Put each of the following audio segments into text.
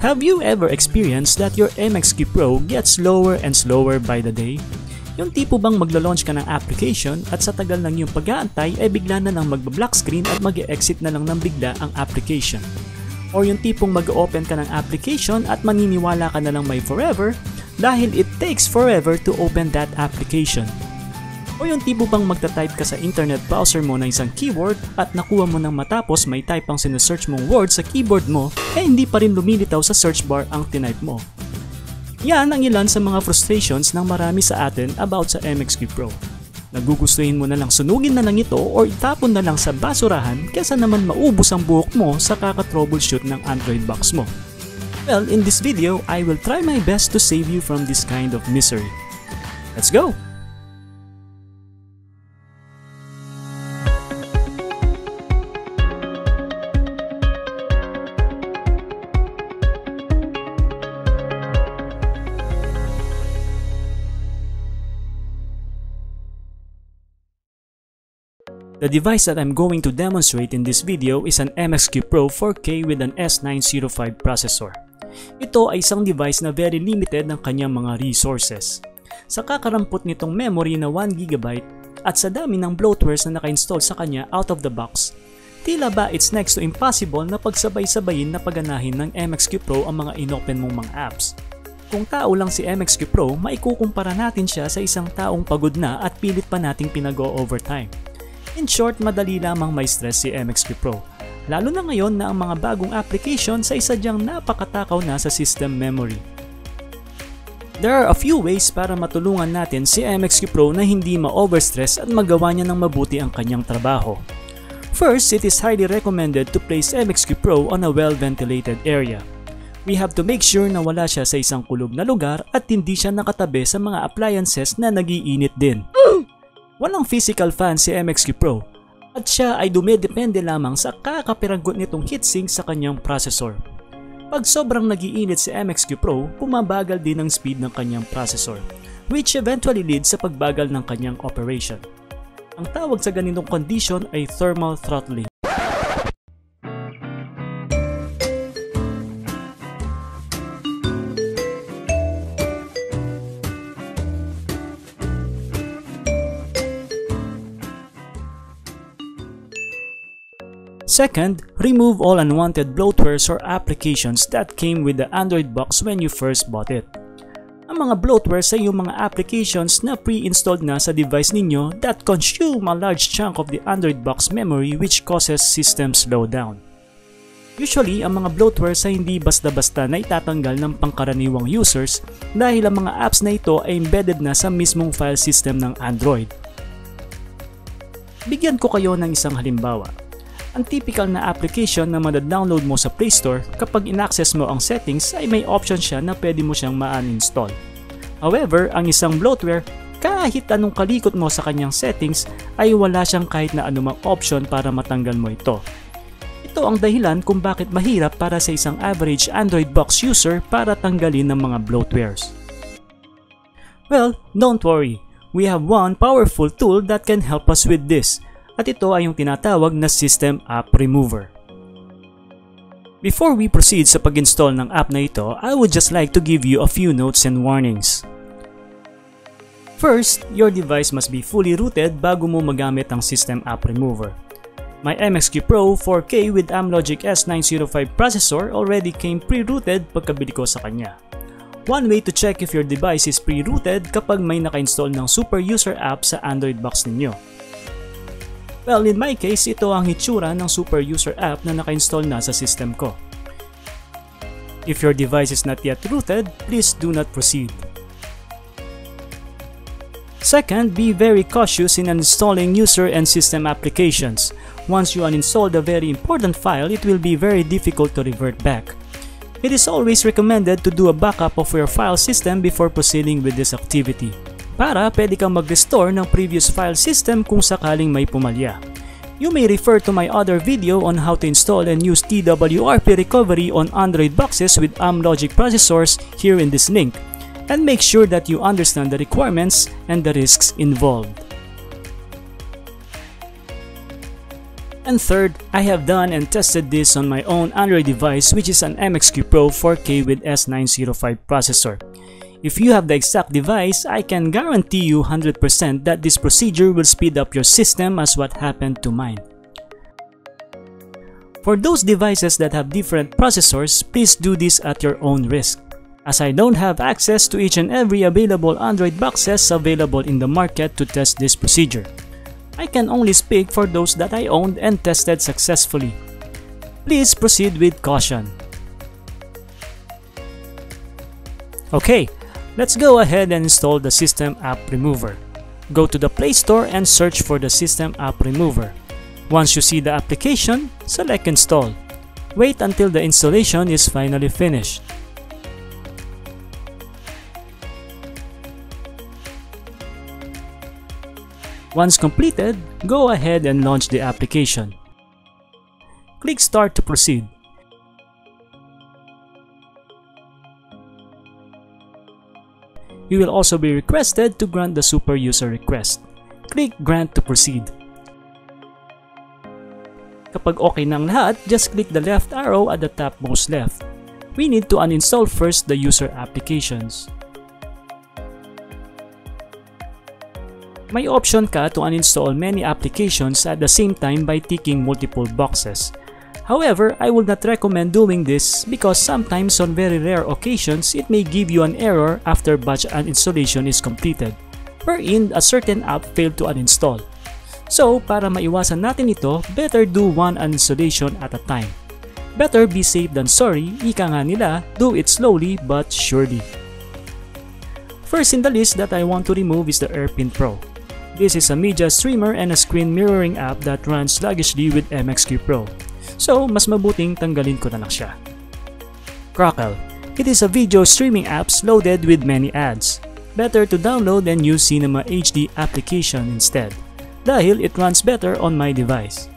Have you ever experienced that your MXQ Pro gets slower and slower by the day? Yung tipo bang maglo-launch ka ng application at sa tagal ng iyong pag-aantay ay bigla na lang magba-black screen at mag-exit na lang ng bigla ang application. Or yung tipong mag-open ka ng application at maniniwala ka na lang may forever dahil it takes forever to open that application. O yung tipo bang magta-type ka sa internet browser mo ng isang keyword at nakuha mo nang matapos may type ang sinesearch mong word sa keyboard mo hindi pa rin lumilitaw sa search bar ang tinype mo. Yan ang ilan sa mga frustrations ng marami sa atin about sa MXQ Pro. Nagugustuhin mo na lang sunugin na lang ito or itapon na lang sa basurahan kesa naman maubos ang buhok mo sa kaka-troubleshoot ng Android box mo. Well, in this video, I will try my best to save you from this kind of misery. Let's go! The device that I'm going to demonstrate in this video is an MXQ Pro 4K with an S905 processor. Ito ay isang device na very limited ng kanyang mga resources. Sa kakarampot nitong memory na 1GB at sa dami ng bloatwares na naka-install sa kanya out of the box, tila ba it's next to impossible na pagsabay-sabayin na paganahin ng MXQ Pro ang mga inopen mong mga apps. Kung tao lang si MXQ Pro, maikukumpara natin siya sa isang taong pagod na at pilit pa nating pinag-o-overtime. In short, madali lamang may stress si MXQ Pro, lalo na ngayon na ang mga bagong application sa isadyang napakatakaw na sa system memory. There are a few ways para matulungan natin si MXQ Pro na hindi ma-overstress at magawa niya ng mabuti ang kanyang trabaho. First, it is highly recommended to place MXQ Pro on a well-ventilated area. We have to make sure na wala siya sa isang kulog na lugar at hindi siya nakatabi sa mga appliances na nagiinit din. Walang physical fan si MXQ Pro at siya ay dumedepende lamang sa kakapiranggot nitong heatsink sa kanyang processor. Pag sobrang nagiinit si MXQ Pro, pumabagal din ang speed ng kanyang processor, which eventually leads sa pagbagal ng kanyang operation. Ang tawag sa ganitong condition ay thermal throttling. Second, remove all unwanted bloatwares or applications that came with the Android box when you first bought it. Ang mga bloatwares ay yung mga applications na pre-installed na sa device ninyo that consume a large chunk of the Android box memory which causes system slowdown. Usually, ang mga bloatwares ay hindi basta-basta na itatanggal ng pangkaraniwang users dahil ang mga apps na ito ay embedded na sa mismong file system ng Android. Bigyan ko kayo ng isang halimbawa. Ang typical na application na mada-download mo sa Play Store, kapag in-access mo ang settings ay may option siya na pwede mo siyang ma-uninstall. However, ang isang bloatware, kahit anong kalikot mo sa kanyang settings ay wala siyang kahit na anumang option para matanggal mo ito. Ito ang dahilan kung bakit mahirap para sa isang average Android box user para tanggalin ng mga bloatwares. Well, don't worry. We have one powerful tool that can help us with this. At ito ay yung tinatawag na System App Remover. Before we proceed sa pag-install ng app na ito, I would just like to give you a few notes and warnings. First, your device must be fully rooted bago mo magamit ang System App Remover. My MXQ Pro 4K with Amlogic S905 processor already came pre-rooted pagkabili ko sa kanya. One way to check if your device is pre-rooted kapag may naka-install ng super user app sa Android box ninyo. Well, in my case, ito ang hitsura ng super user app na naka-install na sa system ko. If your device is not yet rooted, please do not proceed. Second, be very cautious in uninstalling user and system applications. Once you uninstall the very important file, it will be very difficult to revert back. It is always recommended to do a backup of your file system before proceeding with this activity, para pwede kang mag-restore ng previous file system kung sakaling may pumalya. You may refer to my other video on how to install and use TWRP recovery on Android boxes with Amlogic Processors here in this link, and make sure that you understand the requirements and the risks involved. And third, I have done and tested this on my own Android device, which is an MXQ Pro 4K with S905 processor. If you have the exact device, I can guarantee you 100% that this procedure will speed up your system as what happened to mine. For those devices that have different processors, please do this at your own risk, as I don't have access to each and every available Android boxes available in the market to test this procedure. I can only speak for those that I owned and tested successfully. Please proceed with caution. Okay, let's go ahead and install the System App Remover. Go to the Play Store and search for the System App Remover. Once you see the application, select Install. Wait until the installation is finally finished. Once completed, go ahead and launch the application. Click Start to proceed. You will also be requested to grant the super user request. Click Grant to proceed. Kapag okay na ang lahat, just click the left arrow at the topmost left. We need to uninstall first the user applications. May option ka to uninstall many applications at the same time by ticking multiple boxes. However, I would not recommend doing this because sometimes on very rare occasions, it may give you an error after batch uninstallation is completed, wherein a certain app failed to uninstall. So, para maiwasan natin ito, better do one uninstallation at a time. Better be safe than sorry, ika nga nila, do it slowly but surely. First in the list that I want to remove is the Pppoe Pro. This is a media streamer and a screen mirroring app that runs sluggishly with MXQ Pro. So, mas mabuting tanggalin ko na lang siya. Frugals. It is a video streaming app loaded with many ads. Better to download and use Cinema HD application instead, dahil it runs better on my device.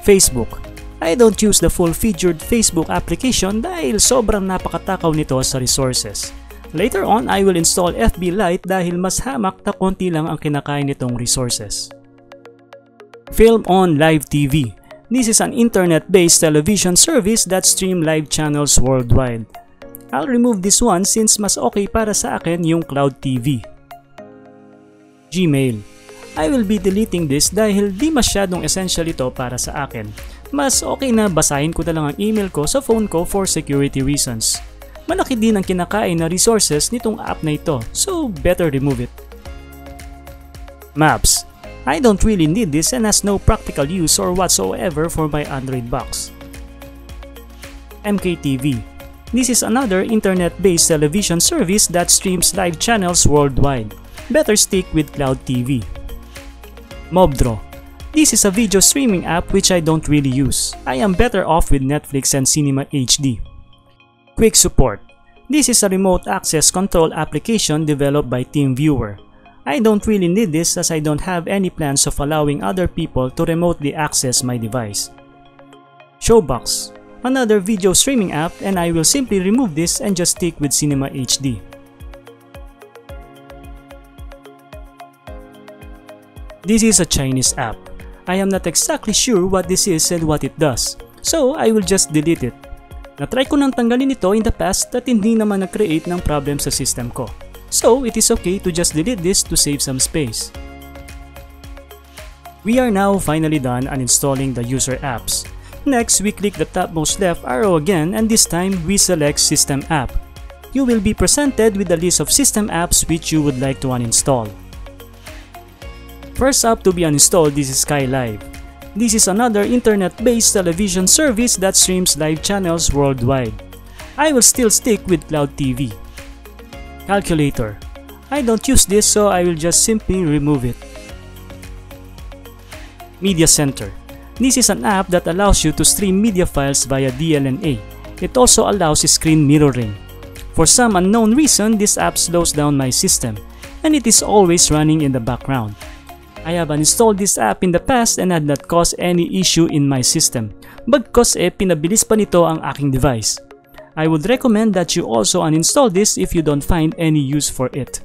Facebook. I don't use the full-featured Facebook application dahil sobrang napakatakaw nito sa resources. Later on, I will install FB Lite dahil mas hamak na konti lang ang kinakain nitong resources. Film on Live TV. This is an internet-based television service that streams live channels worldwide. I'll remove this one since mas okay para sa akin yung Cloud TV. Gmail. I will be deleting this dahil di masyadong essential ito para sa akin. Mas okay na basahin ko na lang ang email ko sa phone ko for security reasons. Malaki din ang kinakain na resources nitong app na ito, so better remove it. Maps. I don't really need this and has no practical use or whatsoever for my Android box. MKTV. This is another internet-based television service that streams live channels worldwide. Better stick with Cloud TV. Mobdro. This is a video streaming app which I don't really use. I am better off with Netflix and Cinema HD. Quick Support. This is a remote access control application developed by TeamViewer. I don't really need this as I don't have any plans of allowing other people to remotely access my device. Showbox. Another video streaming app, and I will simply remove this and just stick with Cinema HD. This is a Chinese app. I am not exactly sure what this is and what it does, so I will just delete it. Na-try ko nang tanggalin ito in the past at hindi naman nag-create ng problem sa system ko. So, it is okay to just delete this to save some space. We are now finally done uninstalling the user apps. Next, we click the topmost left arrow again and this time we select System App. You will be presented with a list of system apps which you would like to uninstall. First app to be uninstalled is Sky Live. This is another internet-based television service that streams live channels worldwide. I will still stick with Cloud TV. Calculator. I don't use this so I will just simply remove it. Media Center. This is an app that allows you to stream media files via DLNA. It also allows screen mirroring. For some unknown reason, this app slows down my system, and it is always running in the background. I have uninstalled this app in the past and had not caused any issue in my system. Bagkos pinabilis pa nito ang aking device. I would recommend that you also uninstall this if you don't find any use for it.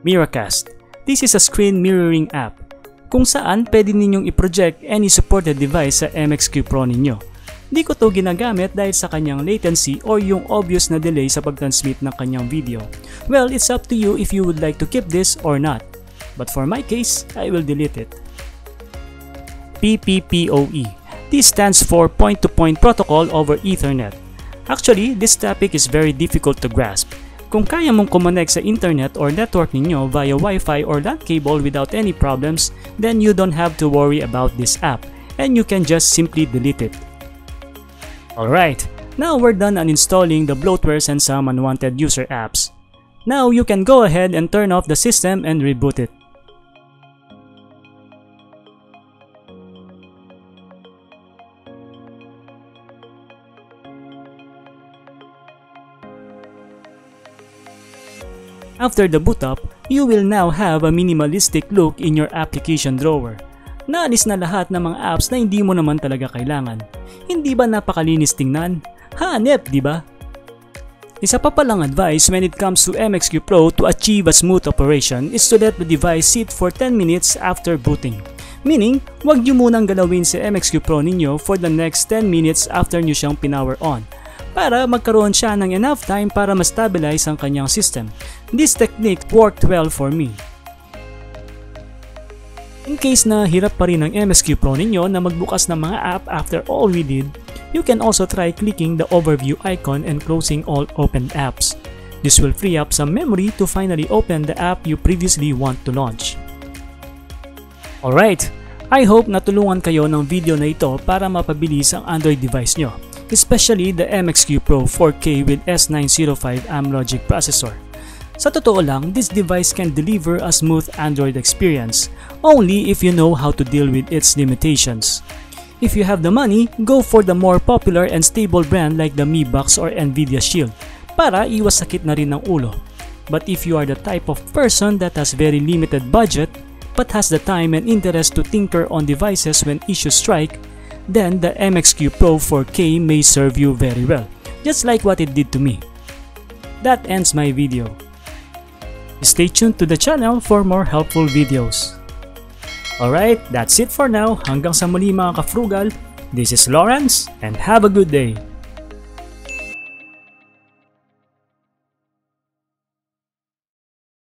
Miracast. This is a screen mirroring app. kung saan pwede ninyong i-project any supported device sa MXQ Pro ninyo. Di ko to ginagamit dahil sa kanyang latency or yung obvious na delay sa pag-transmit ng kanyang video. Well, it's up to you if you would like to keep this or not. But for my case, I will delete it. Pppoe. This stands for Point-to-Point Protocol over Ethernet. Actually, this topic is very difficult to grasp. Kung kaya mong kumonect sa internet or network ninyo via Wi-Fi or LAN cable without any problems, then you don't have to worry about this app and you can just simply delete it. Alright, now we're done uninstalling the bloatwares and some unwanted user apps. Now you can go ahead and turn off the system and reboot it. After the boot up, you will now have a minimalistic look in your application drawer. Naalis na lahat ng mga apps na hindi mo naman talaga kailangan. Hindi ba napakalinis tingnan? Hanep, di ba? Isa pa palang advice when it comes to MXQ Pro to achieve a smooth operation is to let the device sit for 10 minutes after booting. Meaning, huwag nyo munang galawin si MXQ Pro ninyo for the next 10 minutes after nyo siyang pinower on, para magkaroon siya ng enough time para ma-stabilize ang kanyang system. This technique worked well for me. In case na hirap pa rin ang MXQ Pro ninyo na magbukas ng mga app after all we did, you can also try clicking the overview icon and closing all open apps. This will free up some memory to finally open the app you previously want to launch. Alright, I hope natulungan kayo ng video na ito para mapabilis ang Android device nyo, especially the MXQ Pro 4K with S905 Amlogic Processor. Sa totoo lang, this device can deliver a smooth Android experience, only if you know how to deal with its limitations. If you have the money, go for the more popular and stable brand like the Mi Box or Nvidia Shield, para iwas sakit na rin ng ulo. But if you are the type of person that has very limited budget, but has the time and interest to tinker on devices when issues strike, then the MXQ Pro 4K may serve you very well, just like what it did to me. That ends my video. Stay tuned to the channel for more helpful videos. Alright, that's it for now. Hanggang sa muli mga ka-frugal. This is Lawrence and have a good day.